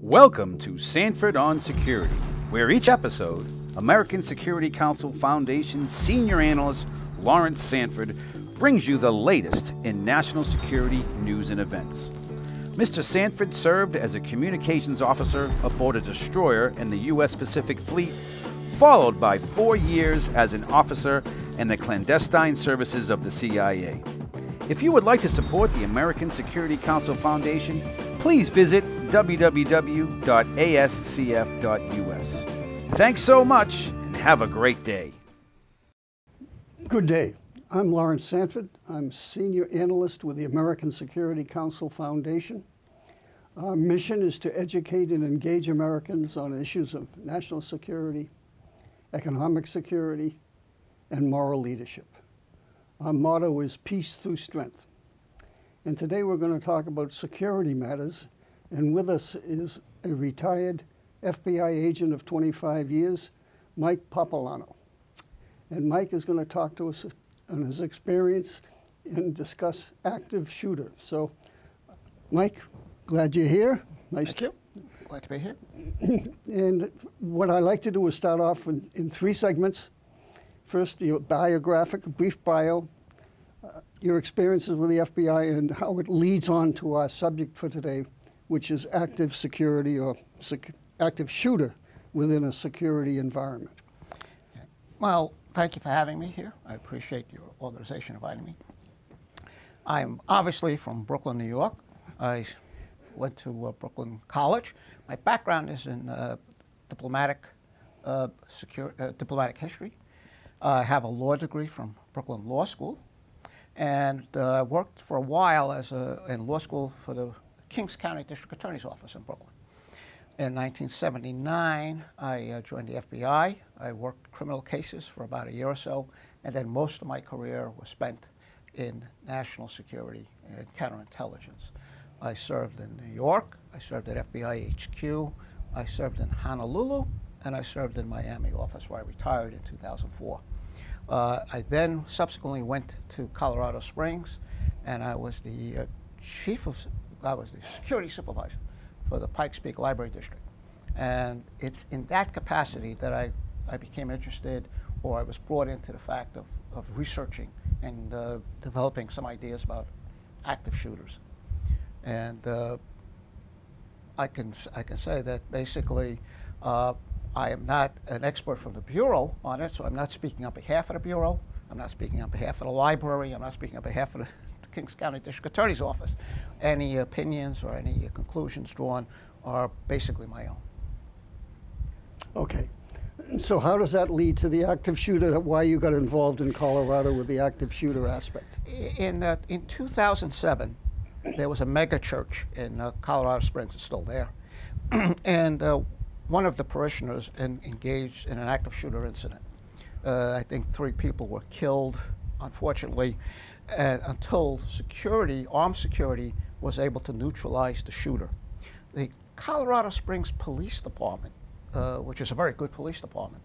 Welcome to Sanford on Security, where each episode, American Security Council Foundation Senior Analyst Laurence Sanford brings you the latest in national security news and events. Mr. Sanford served as a communications officer aboard a destroyer in the U.S. Pacific Fleet, followed by 4 years as an officer in the clandestine services of the CIA. If you would like to support the American Security Council Foundation, please visit www.ascf.us. Thanks so much and have a great day. Good day. I'm Laurence Sanford. I'm Senior Analyst with the American Security Council Foundation. Our mission is to educate and engage Americans on issues of national security, economic security, and moral leadership. Our motto is peace through strength. And today we're going to talk about security matters. And with us is a retired FBI agent of 25 years, Mike Popolano. And Mike is going to talk to us on his experience and discuss active shooter. So, Mike, glad you're here. Nice. Thank you. Glad to be here. And what I like to do is start off in 3 segments. First, your biographic, brief bio, your experiences with the FBI, and how it leads on to our subject for today, which is active security or active shooter within a security environment. Okay. Well, thank you for having me here. I appreciate your organization inviting me. I'm obviously from Brooklyn, New York. I went to Brooklyn College. My background is in diplomatic history. I have a law degree from Brooklyn Law School, and worked for a while in law school for the Kings County District Attorney's Office in Brooklyn. In 1979, I joined the FBI. I worked criminal cases for about a year or so, and then most of my career was spent in national security and counterintelligence. I served in New York, I served at FBI HQ, I served in Honolulu, and I served in Miami office, where I retired in 2004. I then subsequently went to Colorado Springs, and I was the security supervisor for the Pikes Peak Library District. And it's in that capacity that I became interested, or I was brought into the fact of researching and developing some ideas about active shooters. And I can say that basically I am not an expert from the Bureau on it, so I'm not speaking on behalf of the Bureau. I'm not speaking on behalf of the library. I'm not speaking on behalf of the Kings County District Attorney's Office. Any opinions or any conclusions drawn are basically my own. Okay. So how does that lead to the active shooter, why you got involved in Colorado with the active shooter aspect? In 2007, there was a mega church in Colorado Springs. It's still there. And one of the parishioners engaged in an active shooter incident. I think 3 people were killed, unfortunately, and until armed security was able to neutralize the shooter. The Colorado Springs Police Department, which is a very good police department,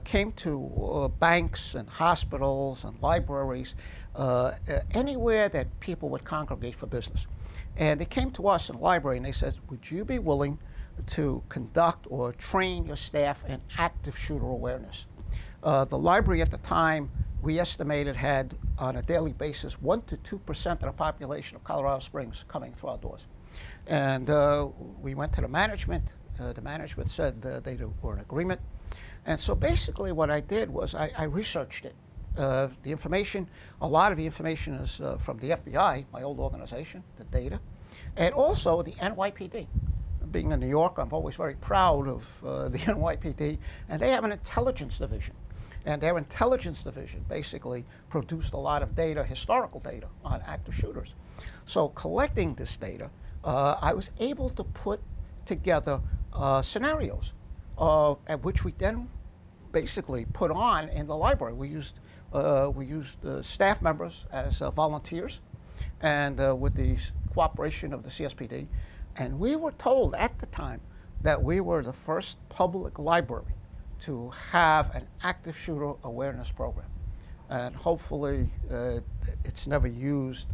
came to banks and hospitals and libraries, anywhere that people would congregate for business. And they came to us in the library and they said, would you be willing to conduct or train your staff in active shooter awareness? The library at the time, we estimated, had on a daily basis 1% to 2% of the population of Colorado Springs coming through our doors. And we went to the management. The management said they were in agreement. And so basically what I did was I researched it. The information, a lot of the information is from the FBI, my old organization, the data, and also the NYPD. Being in New York, I'm always very proud of the NYPD, and they have an intelligence division. And their intelligence division basically produced a lot of data, historical data, on active shooters. So collecting this data, I was able to put together scenarios, at which we then basically put on in the library. We used staff members as volunteers, and with the cooperation of the CSPD. And we were told at the time that we were the first public library to have an active shooter awareness program. And hopefully it's never used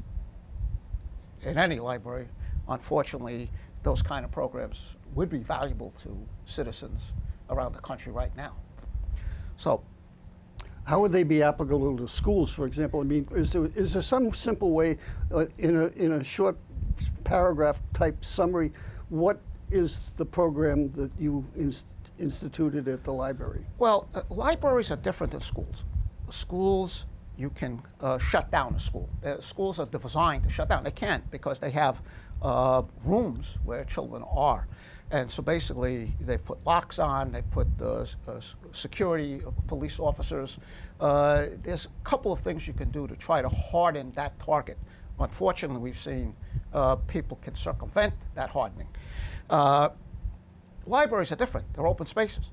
in any library. Unfortunately, those kind of programs would be valuable to citizens around the country right now. So, how would they be applicable to schools, for example? I mean, is there some simple way, in a short paragraph type summary, what is the program that you instituted at the library? Well, libraries are different than schools. Schools, you can shut down a school. Schools are designed to shut down. They can't because they have rooms where children are. And so basically, they put locks on, they put security, police officers. There's a couple of things you can do to try to harden that target. Unfortunately, we've seen people can circumvent that hardening. Libraries are different. They're open spaces.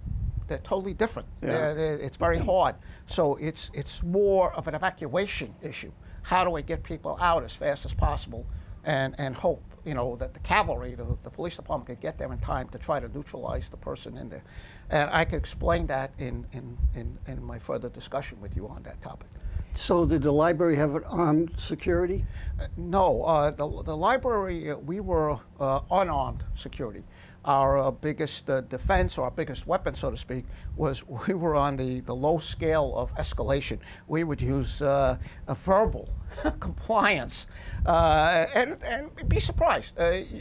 They're totally different. Yeah. It's very hard. So it's more of an evacuation issue. How do I get people out as fast as possible and hope, that the cavalry, the police department could get there in time to try to neutralize the person in there. And I could explain that in my further discussion with you on that topic. So did the library have an armed security? No, the library, we were unarmed security. Our biggest defense, or our biggest weapon, so to speak, was we were on the low scale of escalation. We would use a verbal compliance, and be surprised.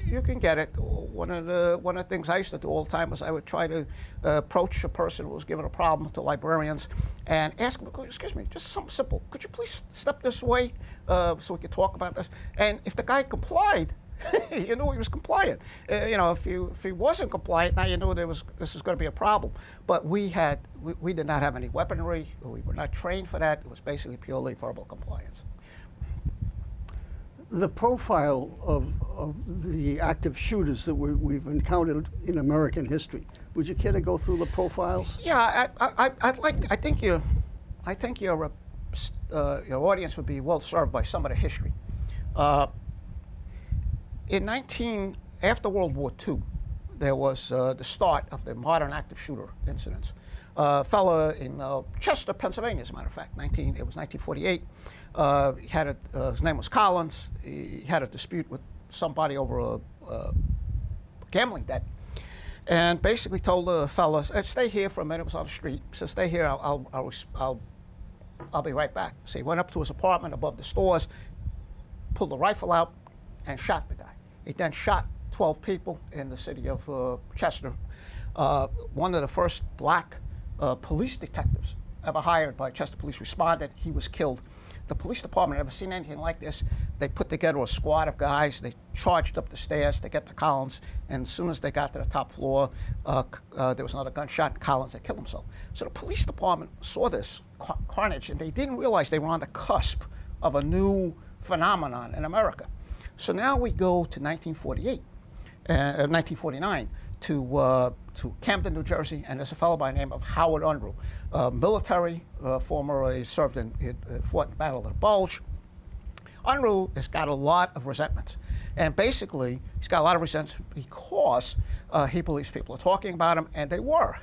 You can get it. One of the things I used to do all the time was I would try to approach a person who was given a problem to librarians and ask them, excuse me, just something simple. Could you please step this way so we could talk about this? And if the guy complied, you knew he was compliant. If he wasn't compliant, now you knew this was going to be a problem. But we did not have any weaponry. We were not trained for that. It was basically purely verbal compliance. The profile of the active shooters that we've encountered in American history, would you care to go through the profiles? Yeah, I think your audience would be well served by some of the history. After World War II, there was the start of the modern active shooter incidents. A fellow in Chester, Pennsylvania, as a matter of fact, it was 1948. He had his name was Collins. He had a dispute with somebody over a gambling debt, and basically told the fellow, "Stay here for a minute." It was on the street. He said, "Stay here. I'll be right back." So he went up to his apartment above the stores, pulled the rifle out, and shot the guy. He then shot 12 people in the city of Chester. One of the first black police detectives ever hired by Chester Police responded. He was killed. The police department had never seen anything like this. They put together a squad of guys. They charged up the stairs to get to Collins, and as soon as they got to the top floor, there was another gunshot, and Collins had killed himself. So the police department saw this carnage, and they didn't realize they were on the cusp of a new phenomenon in America. So now we go to 1949, to Camden, New Jersey, and there's a fellow by the name of Howard Unruh, military, he served fought in the Battle of the Bulge. Unruh has got a lot of resentments, and basically he's got a lot of resentments because he believes people are talking about him, and they were.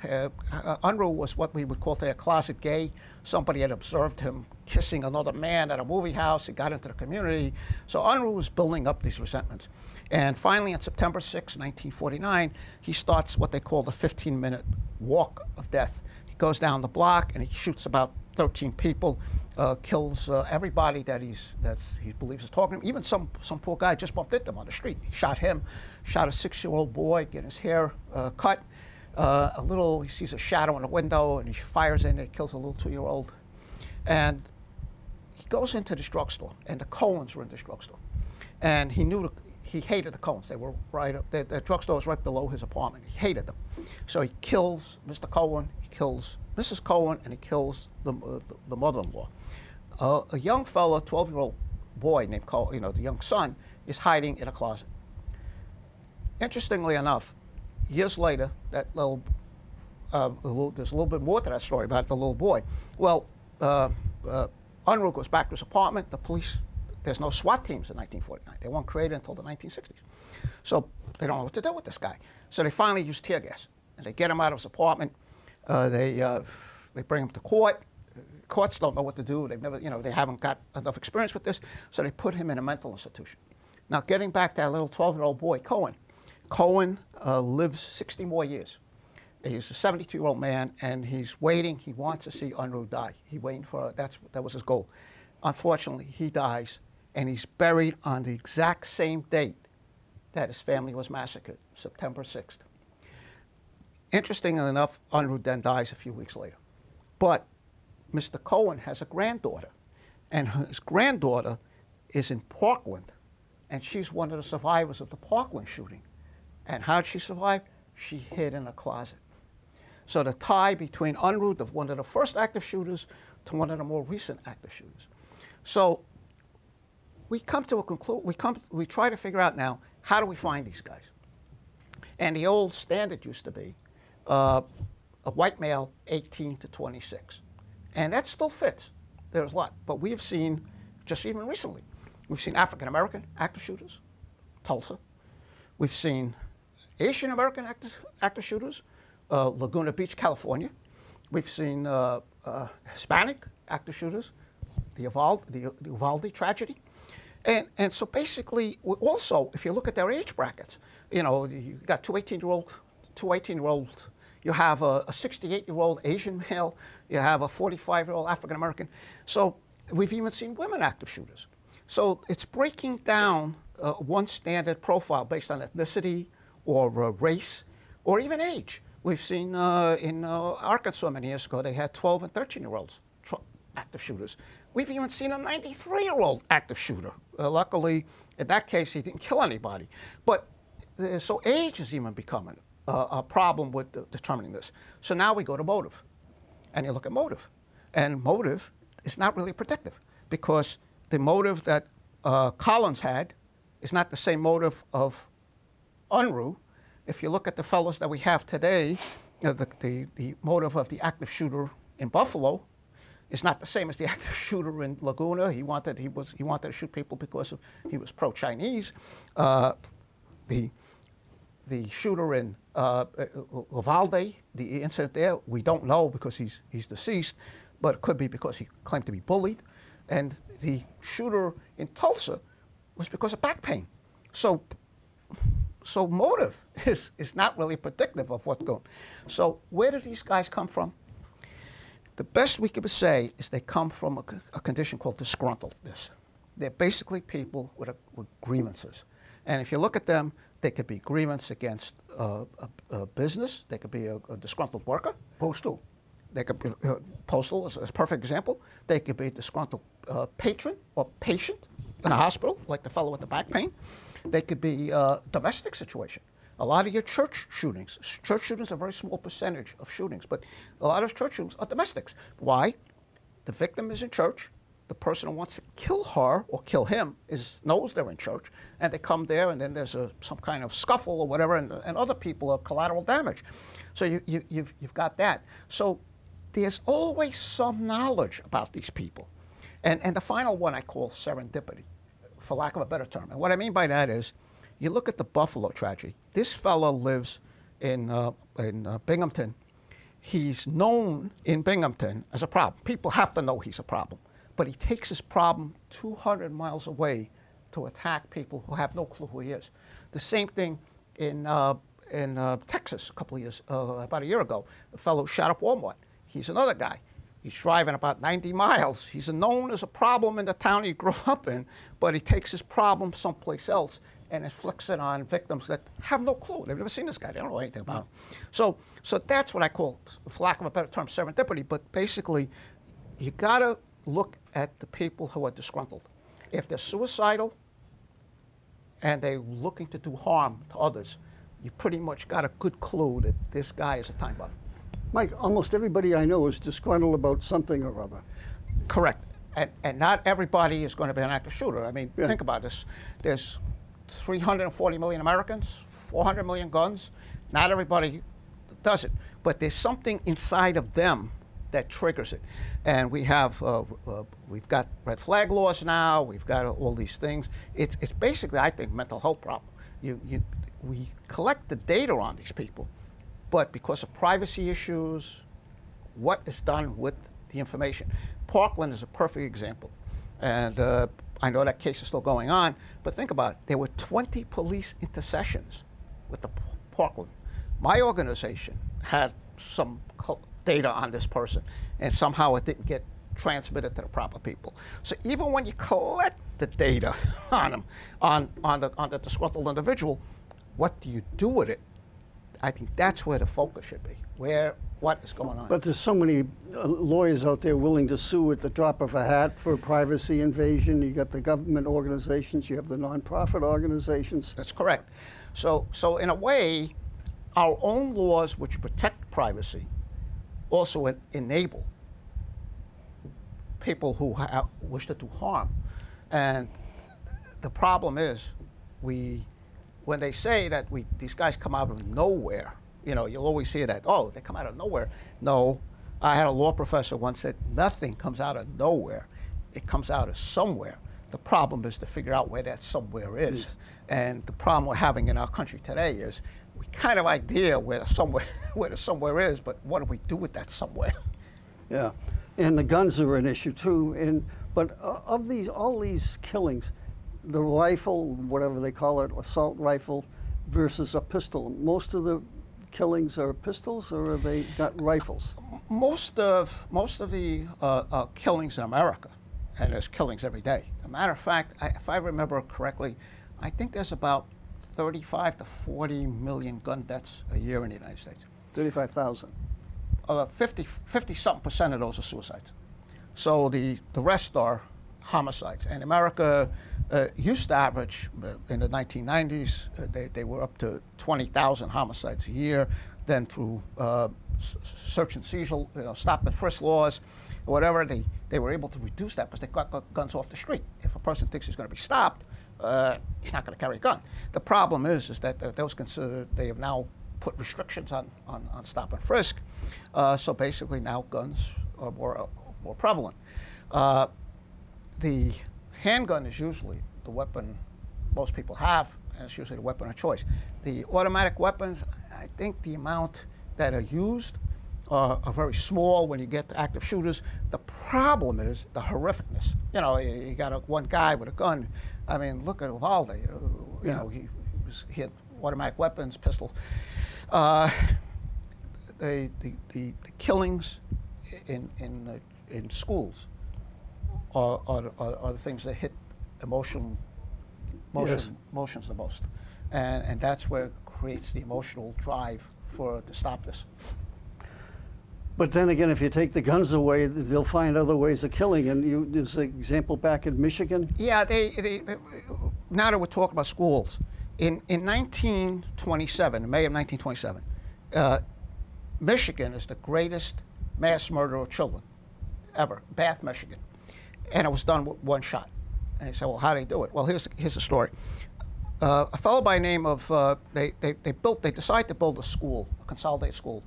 Unruh was what we would call today a closet gay. Somebody had observed him kissing another man at a movie house. He got into the community. So Unruh was building up these resentments. And finally, on September 6, 1949, he starts what they call the 15-minute walk of death. He goes down the block and he shoots about 13 people, kills everybody that he believes is talking to him. Even some poor guy just bumped into him on the street. He shot him, shot a 6-year-old boy, getting his hair cut. He sees a shadow in the window and he fires in it, kills a little 2-year-old. And he goes into this drugstore, and the Cohens were in this drugstore. And he hated the Cohens. They were right up there. The drugstore was right below his apartment. He hated them. So he kills Mr. Cohen, he kills Mrs. Cohen, and he kills the mother-in-law. A young fellow, 12-year-old boy named Cohen, the young son, is hiding in a closet. Interestingly enough, years later, there's a little bit more to that story about the little boy. Well, Unruh goes back to his apartment. The police, there's no SWAT teams in 1949. They weren't created until the 1960s. So they don't know what to do with this guy. So they finally use tear gas, and they get him out of his apartment. They bring him to court. Courts don't know what to do. They've never, they haven't got enough experience with this. So they put him in a mental institution. Now, getting back to that little 12-year-old boy, Cohen. Cohen lives 60 more years. He's a 72-year-old man, and he's waiting. He wants to see Unruh die. He's waiting for that was his goal. Unfortunately, he dies, and he's buried on the exact same date that his family was massacred, September 6th. Interestingly enough, Unruh then dies a few weeks later. But Mr. Cohen has a granddaughter, and his granddaughter is in Parkland, and she's one of the survivors of the Parkland shooting. And how did she survive? She hid in a closet. So the tie between Unruh, one of the first active shooters, to one of the more recent active shooters. So we come to a conclusion. We try to figure out now, how do we find these guys? And the old standard used to be a white male, 18 to 26. And that still fits. There's a lot. But we have seen, just even recently, we've seen African-American active shooters, Tulsa. We've seen Asian American active shooters, Laguna Beach, California. We've seen Hispanic active shooters, the Uvalde tragedy. And so basically, also, if you look at their age brackets, you know, you got two 18-year-olds, you have a 68-year-old Asian male, you have a 45-year-old African-American. So we've even seen women active shooters. So it's breaking down one standard profile based on ethnicity or race or even age. We've seen in Arkansas many years ago, they had 12 and 13-year-olds active shooters. We've even seen a 93-year-old active shooter. Luckily, in that case, he didn't kill anybody. But so age is even becoming a problem with determining this. So now we go to motive, and you look at motive. And motive is not really predictive, because the motive that Collins had is not the same motive of Unruh. If you look at the fellows that we have today, you know, the motive of the active shooter in Buffalo is not the same as the active shooter in Laguna. He wanted to shoot people because he was pro-Chinese. The shooter in Uvalde, the incident there, we don't know because he's deceased, but it could be because he claimed to be bullied. And the shooter in Tulsa was because of back pain. So motive is not really predictive of what's going on. So where do these guys come from? The best we could say is they come from a condition called disgruntledness. They're basically people with grievances. And if you look at them, they could be grievance against a business. They could be a disgruntled worker. Postal. They could be postal is a perfect example. They could be a disgruntled patron or patient in a hospital, like the fellow with the back pain. They could be a domestic situation. A lot of your church shootings are a very small percentage of shootings, but a lot of church shootings are domestics. Why? The victim is in church. The person who wants to kill her or kill him knows they're in church, and they come there, and then there's some kind of scuffle or whatever, and other people are collateral damage. So you've got that. So there's always some knowledge about these people. And the final one I call serendipity, for lack of a better term. And what I mean by that is, you look at the Buffalo tragedy. This fellow lives in Binghamton. He's known in Binghamton as a problem. People have to know he's a problem. But he takes his problem 200 miles away to attack people who have no clue who he is. The same thing in Texas about a year ago. A fellow shot up Walmart. He's another guy. He's driving about 90 miles. He's known as a problem in the town he grew up in, but he takes his problem someplace else and inflicts it on victims that have no clue. They've never seen this guy. They don't know anything about him. So that's what I call, for lack of a better term, serendipity. But basically, you got to look at the people who are disgruntled. If they're suicidal and they're looking to do harm to others, you pretty much got a good clue that this guy is a time bomb. Mike, almost everybody I know is disgruntled about something or other. Correct. And not everybody is going to be an active shooter. I mean, think about this. There's 340 million Americans, 400 million guns. Not everybody does it. But there's something inside of them that triggers it. And we've got red flag laws now. We've got all these things. It's basically, I think, mental health problem. We collect the data on these people, but because of privacy issues, what is done with the information? Parkland is a perfect example. And I know that case is still going on, but think about it. There were 20 police intercessions with the Portland. My organization had some data on this person, and somehow it didn't get transmitted to the proper people. So even when you collect the data on them, on the disgruntled individual, what do you do with it? I think that's where the focus should be. What is going on? But there's so many lawyers out there willing to sue at the drop of a hat for privacy invasion. You got the government organizations, you have the nonprofit organizations. That's correct. So in a way, our own laws which protect privacy also enable people who wish to do harm. And the problem is, when they say that these guys come out of nowhere, you know, you'll always hear that, oh, they come out of nowhere. No, I had a law professor once said, nothing comes out of nowhere. It comes out of somewhere. The problem is to figure out where that somewhere is. Yes. And the problem we're having in our country today is we kind of idea where the somewhere is, but what do we do with that somewhere? Yeah, and the guns are an issue too. But of all these killings, the rifle, whatever they call it, assault rifle versus a pistol, most of the killings are pistols, or are they got rifles? Most of the killings in America, and there's killings every day. As a matter of fact, if I remember correctly, I think there's about 35 to 40 million gun deaths a year in the United States. 35,000. 50-something% of those are suicides. So the rest are homicides. And America used to average, in the 1990s, they were up to 20,000 homicides a year. Then through search and seizure, stop and frisk laws, or whatever, they were able to reduce that because they got guns off the street. If a person thinks he's going to be stopped, he's not going to carry a gun. The problem is that they have now put restrictions on stop and frisk. So basically now guns are more prevalent. The handgun is usually the weapon most people have, and it's usually the weapon of choice. The automatic weapons, I think the amount that are used are very small when you get to active shooters. The problem is the horrificness. You know, you got one guy with a gun. I mean, look at Uvalde. You know, he had automatic weapons, pistols. The killings in schools are the things that hit emotions the most, and that's where it creates the emotional drive to stop this. But then again, if you take the guns away, they'll find other ways of killing. And there's an example back in Michigan. Yeah, now that we're talking about schools, in 1927, May of 1927, Michigan is the greatest mass murder of children ever, Bath, Michigan. And it was done with one shot. And you say, well, how do they do it? Well, here's the story. A fellow by the name of, they decided to build a school, a consolidated school.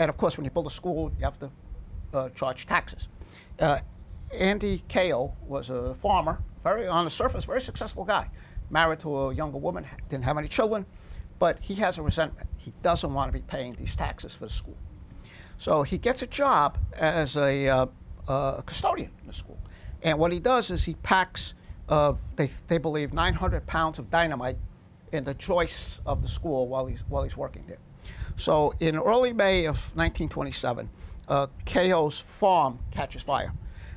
And of course, when you build a school, you have to charge taxes. Andy Kao was a farmer, on the surface, very successful guy. Married to a younger woman, didn't have any children, but he has a resentment. He doesn't want to be paying these taxes for the school. So he gets a job as a custodian in the school. And what he does is he packs, they believe, 900 pounds of dynamite in the joists of the school while he's working there. So in early May of 1927, Kao's farm catches fire.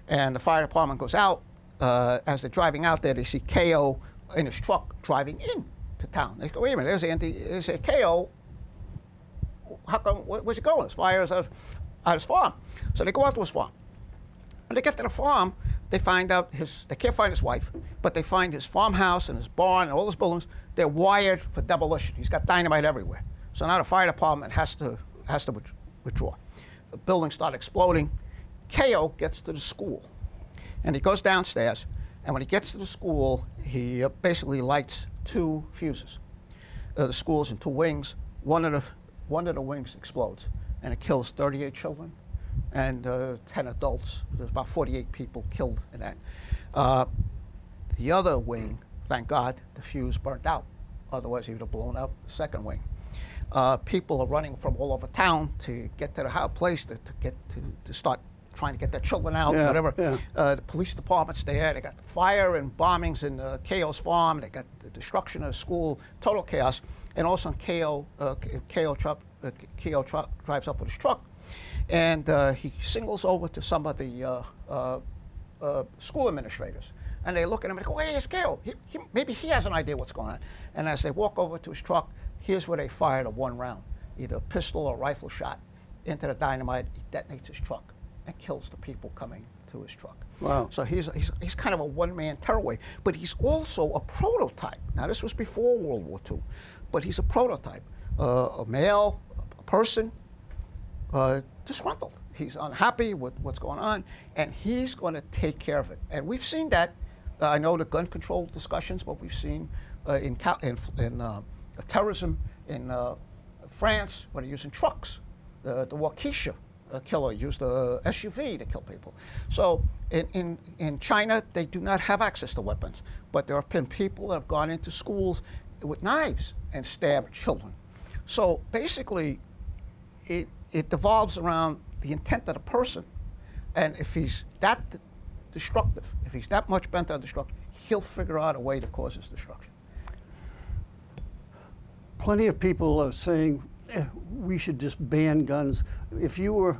And the fire department goes out. As they're driving out there, they see Kao in his truck driving into town. They go, wait a minute, there's Andy. They say, Kao, how come, where's he going? His fire is at his farm. So they go out to his farm. When they get to the farm, they find out they can't find his wife, but they find his farmhouse and his barn and all his buildings. They're wired for demolition. He's got dynamite everywhere. So now the fire department has to withdraw. The buildings start exploding. Kao gets to the school, and he goes downstairs. And when he gets to the school, he basically lights 2 fuses. The school's in 2 wings. One of the wings explodes, and it kills 38 children and 10 adults. There's about 48 people killed in that. The other wing, thank God, the fuse burnt out. Otherwise, he would have blown up the second wing. People are running from all over town to get to the place to start trying to get their children out, whatever. Yeah. The police department's there. They got fire and bombings in Kao's farm. They got the destruction of the school, total chaos. and all of a sudden Keogh drives up with his truck, and he singles over to some of the school administrators. And they look at him and go, hey, it's Keogh. Maybe he has an idea what's going on. And as they walk over to his truck, here's where they fired a one round, either a pistol or a rifle shot into the dynamite. He detonates his truck and kills the people coming to his truck. Wow. So he's kind of a one-man terror wave. But he's also a prototype. Now, this was before World War II, but he's a prototype. A male, a person, disgruntled. He's unhappy with what's going on, and he's going to take care of it. And we've seen that. I know the gun control discussions, but we've seen in terrorism in France, where they're using trucks. The Waukesha killer used a SUV to kill people. So in China, they do not have access to weapons, but there have been people that have gone into schools with knives and stabbed children. So basically, it devolves around the intent of the person, and if he's that destructive, if he's that much bent on destruction, he'll figure out a way to cause his destruction. Plenty of people are saying we should just ban guns. If you were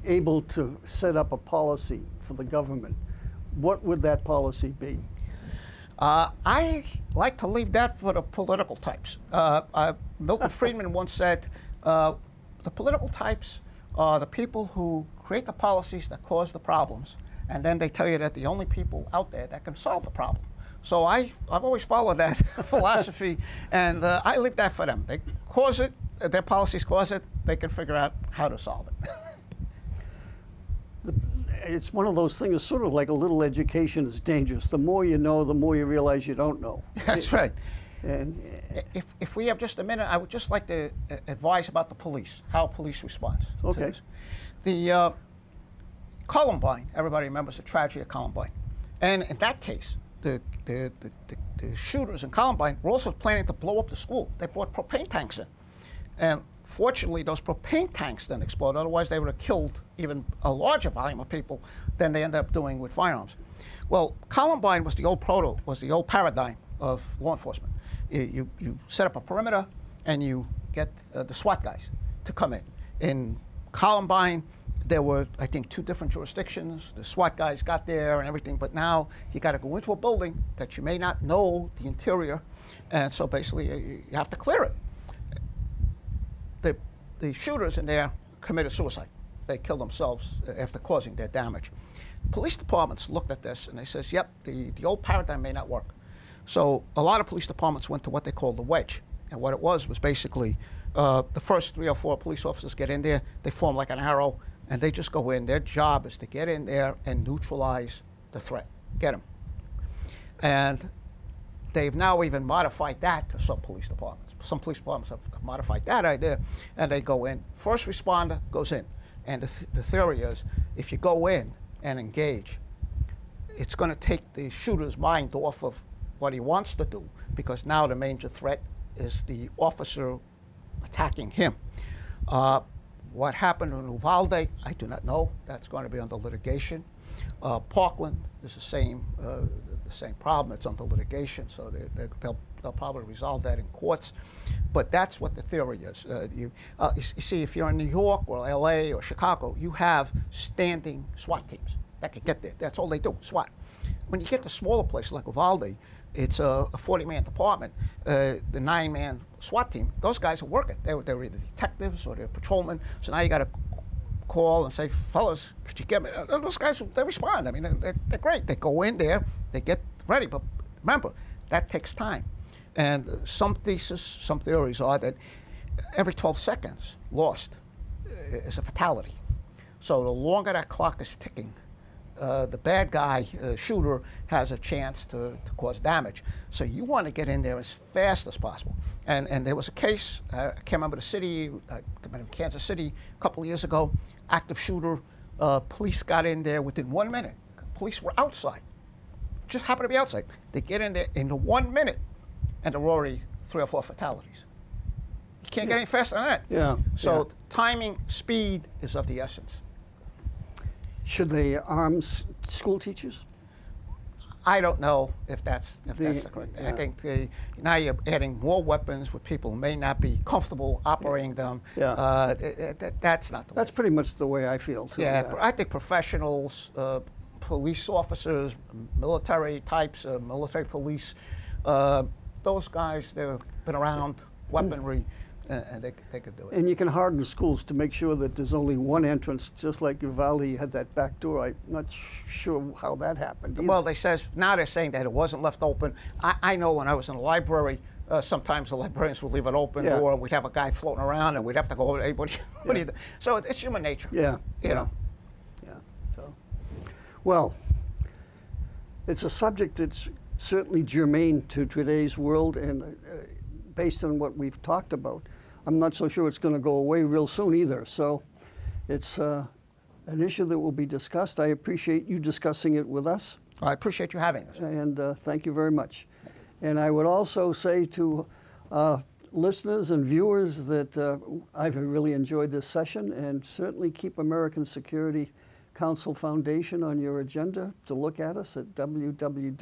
able to set up a policy for the government, what would that policy be? I like to leave that for the political types. Milton Friedman once said, the political types are the people who create the policies that cause the problems, and then they tell you that the only people out there that can solve the problem. So I've always followed that philosophy, and I leave that for them. They cause it, their policies cause it, they can figure out how to solve it. It's one of those things, sort of like a little education is dangerous. The more you know, the more you realize you don't know. That's right. And if we have just a minute, I would just like to advise about the police, how police responds to this. The Columbine, everybody remembers the tragedy of Columbine. And in that case, the shooters in Columbine were also planning to blow up the school. They brought propane tanks in. And fortunately, those propane tanks then exploded. Otherwise, they would have killed even a larger volume of people than they ended up doing with firearms. Well, Columbine was the old paradigm of law enforcement. You set up a perimeter, and you get the SWAT guys to come in. In Columbine, there were, I think, 2 different jurisdictions. The SWAT guys got there and everything, but now you got to go into a building that you may not know the interior, and so basically you have to clear it. The shooters in there committed suicide. They killed themselves after causing their damage. Police departments looked at this and they says, yep, the old paradigm may not work. So a lot of police departments went to what they called the wedge. And what it was basically the first 3 or 4 police officers get in there, they form like an arrow, and they just go in. Their job is to get in there and neutralize the threat, get them. And they've now even modified that to some police departments. Some police departments have modified that idea, and they go in. First responder goes in. And the theory is, if you go in and engage, it's going to take the shooter's mind off of what he wants to do, because now the major threat is the officer attacking him. What happened in Uvalde, I do not know. That's going to be under litigation. Parkland is the same problem. It's under litigation, so they'll probably resolve that in courts. But that's what the theory is. You see, if you're in New York or LA or Chicago, you have standing SWAT teams that can get there. That's all they do, SWAT. When you get to smaller places like Uvalde, it's a 40-man department. The 9-man SWAT team, those guys are working. They're either detectives or they're patrolmen. So now you got to call and say, fellas, could you get me? Those guys, they respond. I mean, they're great. They go in there, they get ready. But remember, that takes time. And some theories are that every 12 seconds lost is a fatality. So the longer that clock is ticking, the bad guy, shooter, has a chance to cause damage. So you want to get in there as fast as possible. And there was a case, I can't remember the city, Kansas City, a couple of years ago, active shooter, police got in there within 1 minute. Police were outside, just happened to be outside. They get in there in 1 minute, and there were already 3 or 4 fatalities. You can't get any faster than that. Yeah. So timing, speed is of the essence. Should they arm school teachers? I don't know if that's the correct thing. Yeah. I think now you're adding more weapons with people who may not be comfortable operating them. Yeah. That's not the way. That's pretty much the way I feel, too. Yeah, I think professionals, police officers, military types, military police, those guys, they've been around weaponry, and they could do it. And you can harden schools to make sure that there's only one entrance, just like Uvalde had that back door. I'm not sure how that happened either. Well, now they're saying that it wasn't left open. I know when I was in the library, sometimes the librarians would leave it open, Yeah. or we'd have a guy floating around, and we'd have to go over. What do you do? So it's human nature. Yeah. You know. Yeah. So, well, it's a subject that's certainly germane to today's world, and based on what we've talked about, I'm not so sure it's going to go away real soon either. So it's an issue that will be discussed. I appreciate you discussing it with us. I appreciate you having us. And thank you very much. And I would also say to listeners and viewers that I've really enjoyed this session, and certainly keep American Security Council Foundation on your agenda to look at us at www.ascf.us.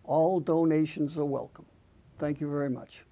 All donations are welcome. Thank you very much.